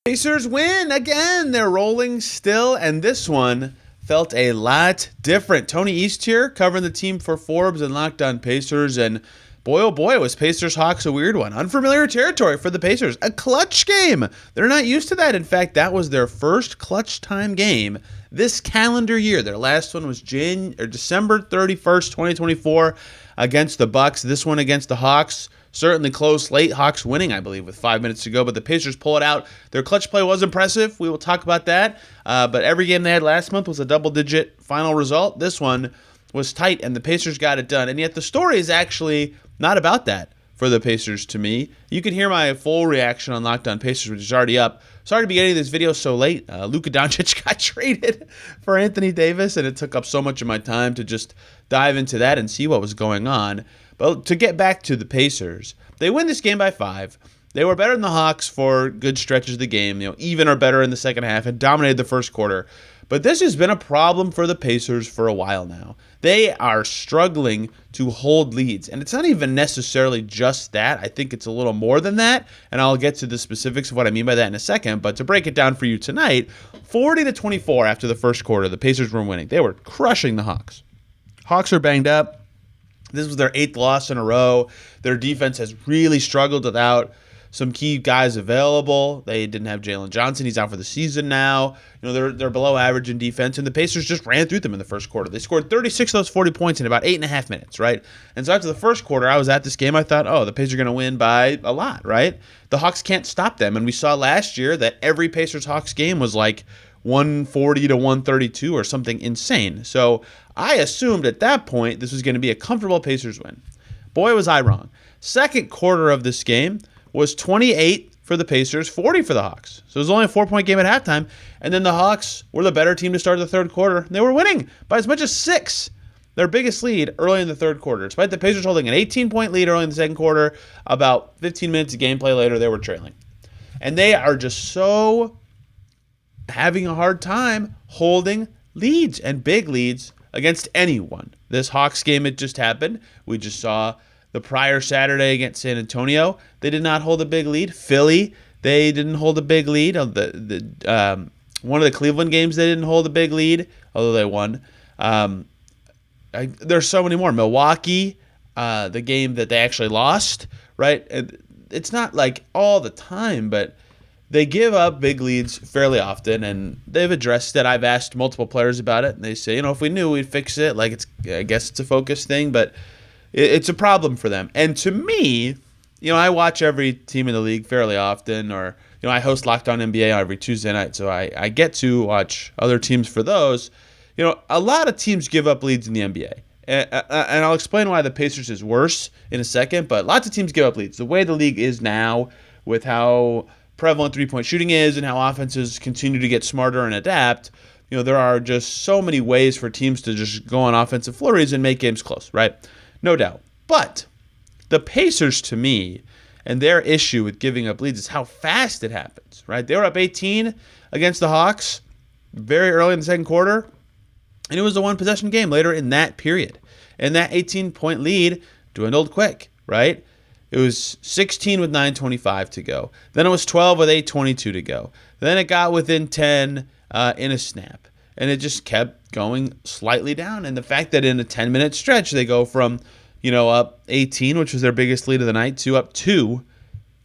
Pacers win again. They're rolling still, and this one felt a lot different. Tony East here, covering the team for Forbes and Locked On Pacers, and boy, oh boy, was Pacers-Hawks a weird one. Unfamiliar territory for the Pacers. A clutch game. They're not used to that. In fact, that was their first clutch time game this calendar year. Their last one was December 31st, 2024 against the Bucks. This one against the Hawks. Certainly close late. Hawks winning, I believe, with 5 minutes to go, but the Pacers pull it out. Their clutch play was impressive. We will talk about that. But every game they had last month was a double-digit final result. This one was tight, and the Pacers got it done. And yet the story is actually not about that for the Pacers to me. You can hear my full reaction on Locked On Pacers, which is already up. Sorry to be getting this video so late. Luka Doncic got traded for Anthony Davis, and it took up so much of my time to just dive into that and see what was going on. But to get back to the Pacers, they win this game by 5. They were better than the Hawks for good stretches of the game, even or better in the second half, and dominated the first quarter. But this has been a problem for the Pacers for a while now. They are struggling to hold leads, and it's not even necessarily just that. I think it's a little more than that, and I'll get to the specifics of what I mean by that in a second. But to break it down for you tonight, 40-24 after the first quarter, the Pacers were winning. They were crushing the Hawks. Hawks are banged up. This was their 8th loss in a row. Their defense has really struggled without some key guys available. They didn't have Jalen Johnson. He's out for the season now. They're below average in defense, and the Pacers just ran through them in the first quarter. They scored 36 of those 40 points in about 8.5 minutes, right? And so after the first quarter, I was at this game. I thought, the Pacers are going to win by a lot, right? The Hawks can't stop them, and we saw last year that every Pacers-Hawks game was like 140-132 or something insane. So I assumed at that point this was going to be a comfortable Pacers win. Boy, was I wrong. Second quarter of this game was 28 for the Pacers, 40 for the Hawks. So it was only a 4-point game at halftime. And then the Hawks were the better team to start the third quarter. They were winning by as much as 6. Their biggest lead early in the third quarter. Despite the Pacers holding an 18-point lead early in the second quarter, about 15 minutes of gameplay later, they were trailing. And they are just so having a hard time holding leads and big leads against anyone. This Hawks game, it just happened. We just saw the prior Saturday against San Antonio. They did not hold a big lead. Philly, they didn't hold a big lead. One of the Cleveland games, they didn't hold a big lead, although they won. There's so many more. Milwaukee, the game that they actually lost, right? It's not like all the time, but they give up big leads fairly often, and they've addressed it. I've asked multiple players about it, and they say, if we knew, we'd fix it. I guess it's a focus thing, but it's a problem for them. And to me, I watch every team in the league fairly often, or, I host Locked On NBA every Tuesday night, so I get to watch other teams for those. A lot of teams give up leads in the NBA. And I'll explain why the Pacers is worse in a second, but lots of teams give up leads. The way the league is now, with how prevalent three-point shooting is and how offenses continue to get smarter and adapt, there are just so many ways for teams to just go on offensive flurries and make games close, right? No doubt. But the Pacers, to me, and their issue with giving up leads is how fast it happens, right? They were up 18 against the Hawks very early in the second quarter, and it was a one-possession game later in that period. And that 18-point lead dwindled quick, right? It was 16 with 9:25 to go. Then it was 12 with 8:22 to go. Then it got within 10 in a snap. And it just kept going slightly down. And the fact that in a 10-minute stretch, they go from, up 18, which was their biggest lead of the night, to up 2.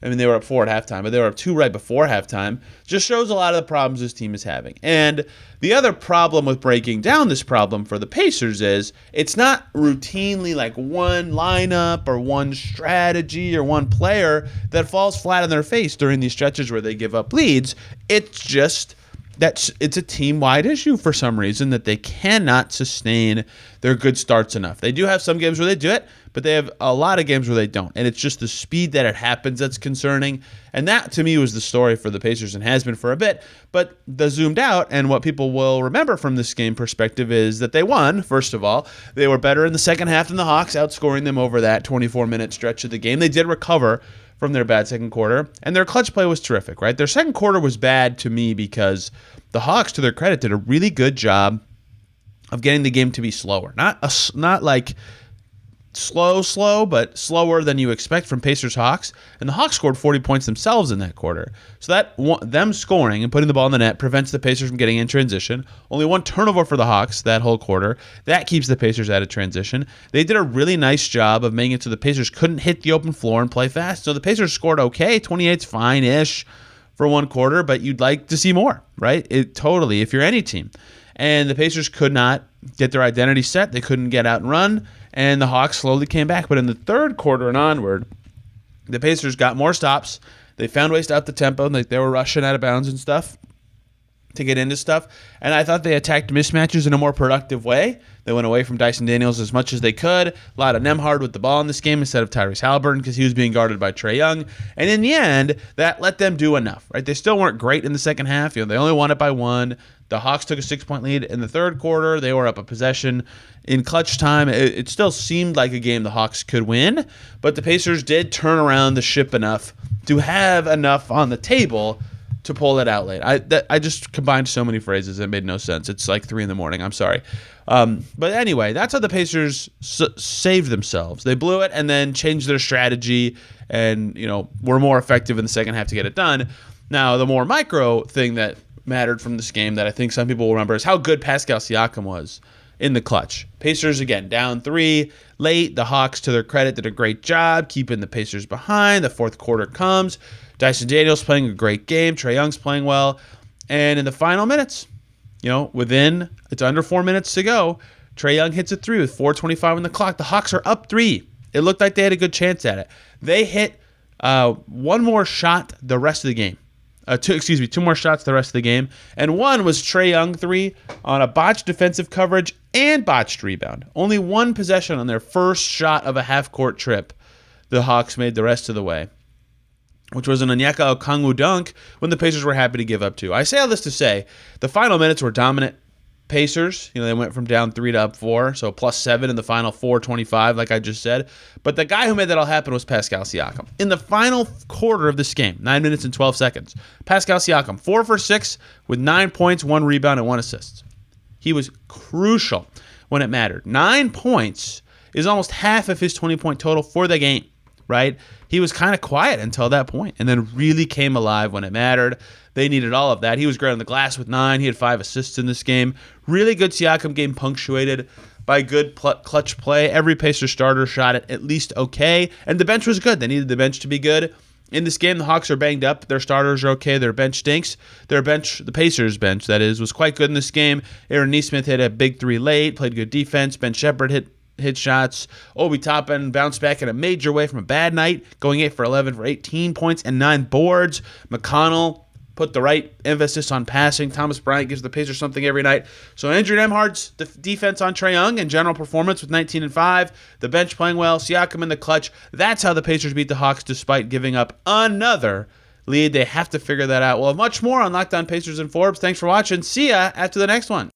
I mean, they were up 4 at halftime, but they were up 2 right before halftime. Just shows a lot of the problems this team is having. And the other problem with breaking down this problem for the Pacers is it's not routinely like one lineup or one strategy or one player that falls flat on their face during these stretches where they give up leads. It's just it's a team-wide issue for some reason that they cannot sustain their good starts enough. They do have some games where they do it, but they have a lot of games where they don't. And it's just the speed that it happens that's concerning. And that, to me, was the story for the Pacers and has been for a bit. But the zoomed out, and what people will remember from this game perspective is that they won, first of all. They were better in the second half than the Hawks, outscoring them over that 24-minute stretch of the game. They did recover from their bad second quarter, and their clutch play was terrific, right? Their second quarter was bad to me because the Hawks, to their credit, did a really good job of getting the game to be slower. Not like slow, but slower than you expect from Pacers-Hawks. And the Hawks scored 40 points themselves in that quarter. So them scoring and putting the ball in the net prevents the Pacers from getting in transition. Only one turnover for the Hawks that whole quarter. That keeps the Pacers out of transition. They did a really nice job of making it so the Pacers couldn't hit the open floor and play fast. So the Pacers scored okay. 28's fine-ish for one quarter, but you'd like to see more, right? Totally, if you're any team. And the Pacers could not get their identity set. They couldn't get out and run. And the Hawks slowly came back. But in the third quarter and onward, the Pacers got more stops. They found ways to up the tempo. Like they were rushing out of bounds and stuff to get into stuff. And I thought they attacked mismatches in a more productive way. They went away from Dyson Daniels as much as they could. A lot of Nembhard with the ball in this game instead of Tyrese Halliburton because he was being guarded by Trae Young. And in the end, that let them do enough, right? They still weren't great in the second half. They only won it by 1. The Hawks took a 6-point lead in the third quarter. They were up a possession in clutch time. It still seemed like a game the Hawks could win, but the Pacers did turn around the ship enough to have enough on the table to pull it out late. I just combined so many phrases that made no sense. It's like 3 a.m. I'm sorry. But anyway, that's how the Pacers saved themselves. They blew it and then changed their strategy and, were more effective in the second half to get it done. Now, the more micro thing that mattered from this game that I think some people will remember is how good Pascal Siakam was in the clutch. Pacers, again, down 3 late. The Hawks, to their credit, did a great job keeping the Pacers behind. The fourth quarter comes. Dyson Daniels playing a great game. Trae Young's playing well. And in the final minutes, it's under 4 minutes to go, Trae Young hits a 3 with 4:25 on the clock. The Hawks are up 3. It looked like they had a good chance at it. They hit one more shot the rest of the game. Two more shots the rest of the game. And one was Trae Young 3 on a botched defensive coverage and botched rebound. Only one possession on their first shot of a half-court trip the Hawks made the rest of the way, which was an Onyeka Okongwu dunk when the Pacers were happy to give up 2. I say all this to say the final minutes were dominant Pacers. They went from down 3 to up 4, so +7 in the final 4:25, like I just said. But the guy who made that all happen was Pascal Siakam. In the final quarter of this game, 9 minutes and 12 seconds, Pascal Siakam, 4 for 6 with 9 points, 1 rebound, and 1 assist. He was crucial when it mattered. 9 points is almost half of his 20-point total for the game, right? He was kind of quiet until that point and then really came alive when it mattered. They needed all of that. He was great on the glass with 9. He had 5 assists in this game. Really good Siakam game punctuated by good clutch play. Every Pacers starter shot it at least okay, and the bench was good. They needed the bench to be good. In this game, the Hawks are banged up. Their starters are okay. Their bench stinks. The Pacers bench, that is, was quite good in this game. Aaron Nesmith hit a big 3 late, played good defense. Ben Shepherd hit shots. Obi Toppin bounced back in a major way from a bad night, going 8 for 11 for 18 points and 9 boards. McConnell put the right emphasis on passing. Thomas Bryant gives the Pacers something every night. So Andrew Nembhard's defense on Trae Young and general performance with 19 and 5. The bench playing well. Siakam in the clutch. That's how the Pacers beat the Hawks despite giving up another lead. They have to figure that out. We'll have much more on Locked On Pacers and Forbes. Thanks for watching. See ya after the next one.